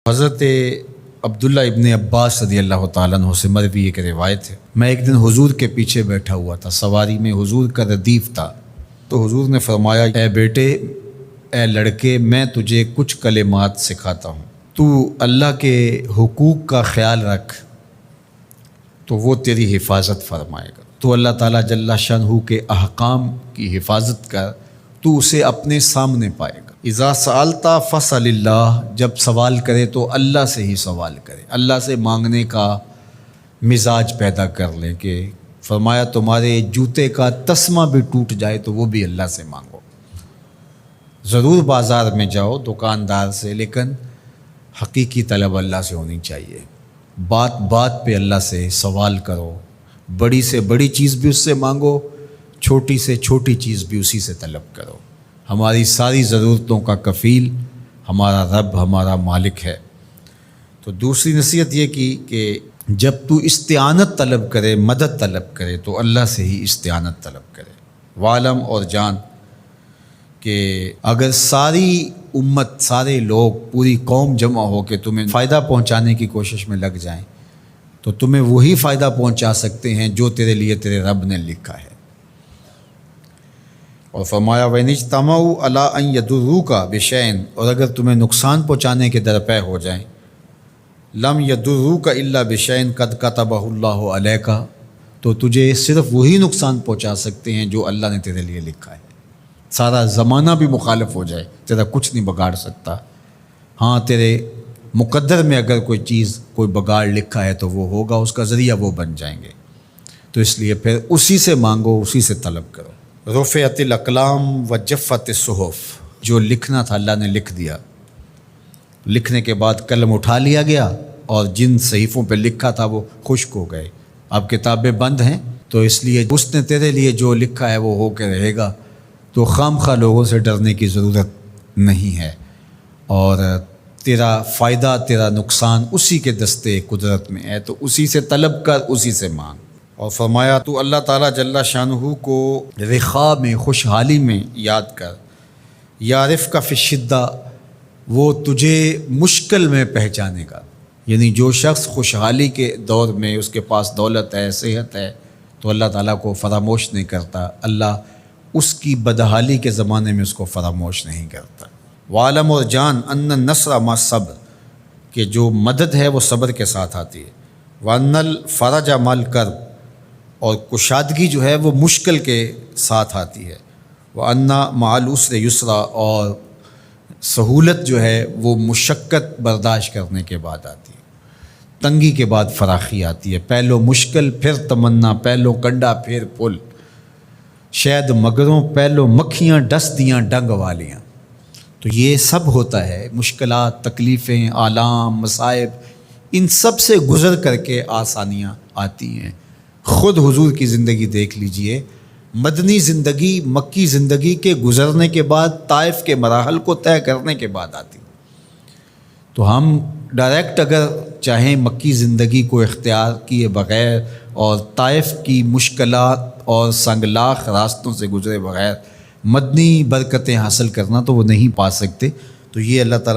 حضرت عبداللہ ابن عباس رضی اللہ تعالیٰ عنہ سے مروی ایک روایت ہے، میں ایک دن حضور کے پیچھے بیٹھا ہوا تھا، سواری میں حضور کا ردیف تھا، تو حضور نے فرمایا، اے بیٹے، اے لڑکے، میں تجھے کچھ کلمات سکھاتا ہوں، تو اللہ کے حقوق کا خیال رکھ تو وہ تیری حفاظت فرمائے گا۔ تو اللہ تعالیٰ جل شانہ کے احکام کی حفاظت کر، تو اسے اپنے سامنے پائے گا۔ اذا سألت فاسأل اللہ، جب سوال کرے تو اللہ سے ہی سوال کرے، اللہ سے مانگنے کا مزاج پیدا کر لیں کہ فرمایا تمہارے جوتے کا تسمہ بھی ٹوٹ جائے تو وہ بھی اللہ سے مانگو۔ ضرور بازار میں جاؤ دکاندار سے، لیکن حقیقی طلب اللہ سے ہونی چاہیے۔ بات بات پہ اللہ سے سوال کرو، بڑی سے بڑی چیز بھی اس سے مانگو، چھوٹی سے چھوٹی چیز بھی اسی سے طلب کرو۔ ہماری ساری ضرورتوں کا کفیل ہمارا رب، ہمارا مالک ہے۔ تو دوسری نصیحت یہ کی کہ جب تو استعانت طلب کرے، مدد طلب کرے تو اللہ سے ہی استعانت طلب کرے۔ وعلم، اور جان کہ اگر ساری امت، سارے لوگ، پوری قوم جمع ہو کے تمہیں فائدہ پہنچانے کی کوشش میں لگ جائیں تو تمہیں وہی فائدہ پہنچا سکتے ہیں جو تیرے لیے تیرے رب نے لکھا ہے۔ اور فرمایا وَإِنِ اجْتَمَعُوا عَلَىٰ أَن يَضُرُّوكَ بِشَيْءٍ، اور اگر تمہیں نقصان پہنچانے کے درپے ہو جائیں، لَمْ يَضُرُّوكَ إِلَّا بِشَيْءٍ قَدْ كَتَبَهُ اللَّهُ عَلَيْكَ، تو تجھے صرف وہی نقصان پہنچا سکتے ہیں جو اللہ نے تیرے لیے لکھا ہے۔ سارا زمانہ بھی مخالف ہو جائے، تیرا کچھ نہیں بگاڑ سکتا۔ ہاں، تیرے مقدر میں اگر کوئی چیز، کوئی بگاڑ لکھا ہے تو وہ ہوگا، اس کا ذریعہ وہ بن جائیں گے۔ تو اس لیے پھر اسی سے مانگو، اسی سے طلب کرو۔ رفعت الاقلام وجفت الصحف، جو لکھنا تھا اللہ نے لکھ دیا، لکھنے کے بعد قلم اٹھا لیا گیا اور جن صحیفوں پہ لکھا تھا وہ خشک ہو گئے، اب کتابیں بند ہیں، تو اس لیے اس نے تیرے لیے جو لکھا ہے وہ ہو کے رہے گا، تو خام خواہ لوگوں سے ڈرنے کی ضرورت نہیں ہے، اور تیرا فائدہ، تیرا نقصان اسی کے دستے قدرت میں ہے، تو اسی سے طلب کر، اسی سے مانگ۔ اور فرمایا تو اللہ تعالیٰ جل شانہ کو رخاء میں، خوشحالی میں یاد کر، یعرف کا فی الشدہ، وہ تجھے مشکل میں پہچانے گا۔ یعنی جو شخص خوشحالی کے دور میں اس کے پاس دولت ہے، صحت ہے، تو اللہ تعالیٰ کو فراموش نہیں کرتا، اللہ اس کی بدحالی کے زمانے میں اس کو فراموش نہیں کرتا۔ وعلم، اور جان، ان النصر مع الصبر، کہ جو مدد ہے وہ صبر کے ساتھ آتی ہے۔ وان الفرج مع الکرب، اور کشادگی جو ہے وہ مشکل کے ساتھ آتی ہے۔ وان مع العسر یسرا، اور سہولت جو ہے وہ مشقت برداشت کرنے کے بعد آتی ہے، تنگی کے بعد فراخی آتی ہے۔ پہلو مشکل پھر تمنا، پہلو کنڈا پھر پل، شاید مگروں پہلو مکھیاں ڈس دیاں ڈنگ والیاں۔ تو یہ سب ہوتا ہے، مشکلات، تکلیفیں، آلام، مصائب، ان سب سے گزر کر کے آسانیاں آتی ہیں۔ خود حضور کی زندگی دیکھ لیجئے، مدنی زندگی مکی زندگی کے گزرنے کے بعد، طائف کے مراحل کو طے کرنے کے بعد آتی۔ تو ہم ڈائریکٹ اگر چاہیں مکی زندگی کو اختیار کیے بغیر اور طائف کی مشکلات اور سنگلاخ راستوں سے گزرے بغیر مدنی برکتیں حاصل کرنا، تو وہ نہیں پا سکتے۔ تو یہ اللہ تعالیٰ